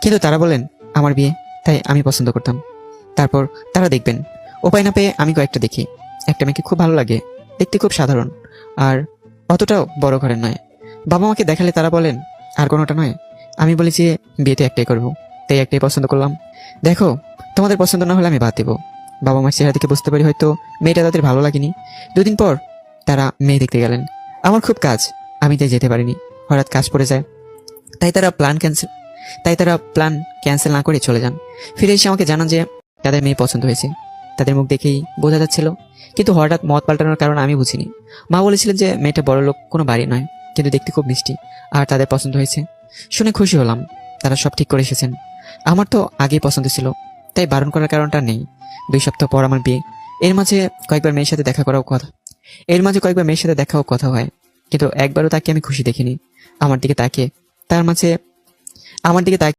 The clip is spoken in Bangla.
কিন্তু তারা বলেন আমার বিয়ে, তাই আমি পছন্দ করতাম। তারপর তারা দেখবেন, উপায় না পেয়ে আমি কয়েকটা দেখি। একটা মেয়েকে খুব ভালো লাগে, দেখতে খুব সাধারণ, আর অতটাও বড় ঘরের নয়। বাবা মাকে দেখালে তারা বলেন আর কোনোটা নয়। আমি বলি যে বিয়ে তো একটাই করবো, তাই একটাই পছন্দ করলাম। দেখো, তোমাদের পছন্দ না হলে আমি বাদ দেবো। বাবা মার চেহারা থেকে বুঝতে পারি হয়তো মেয়েটা তাদের ভালো লাগেনি। 2 দিন পর তারা মেয়ে দেখতে গেলেন। আমার খুব কাজ, আমি তাই যেতে পারিনি। হঠাৎ কাজ পড়ে যায়, তাই তারা প্ল্যান ক্যান্সেল না করে চলে যান। ফিরে এসে আমাকে জানান যে তাদের মেয়ে পছন্দ হয়েছে। তাদের মুখ দেখেই বোঝা যাচ্ছিল, কিন্তু হঠাৎ মত পাল্টানোর কারণ আমি বুঝিনি। মা বলেছিলেন যে মেয়েটা বড় লোক কোনো বাড়ি নয়, কিন্তু দেখতে খুব মিষ্টি, আর তাদের পছন্দ হয়েছে। শুনে খুশি হলাম, তারা সব ঠিক করে এসেছেন। আমার তো আগেই পছন্দ ছিল, তাই বারণ করার কারণটা নেই। 2 সপ্তাহ পর আমার বিয়ে। এর মাঝে কয়েকবার মেয়ের সাথে দেখাও কথা হয়, কিন্তু একবারও তাকে আমি খুশি দেখিনি। আমার দিকে তাকিয়ে তার মাঝে আমার দিকে তাকিয়ে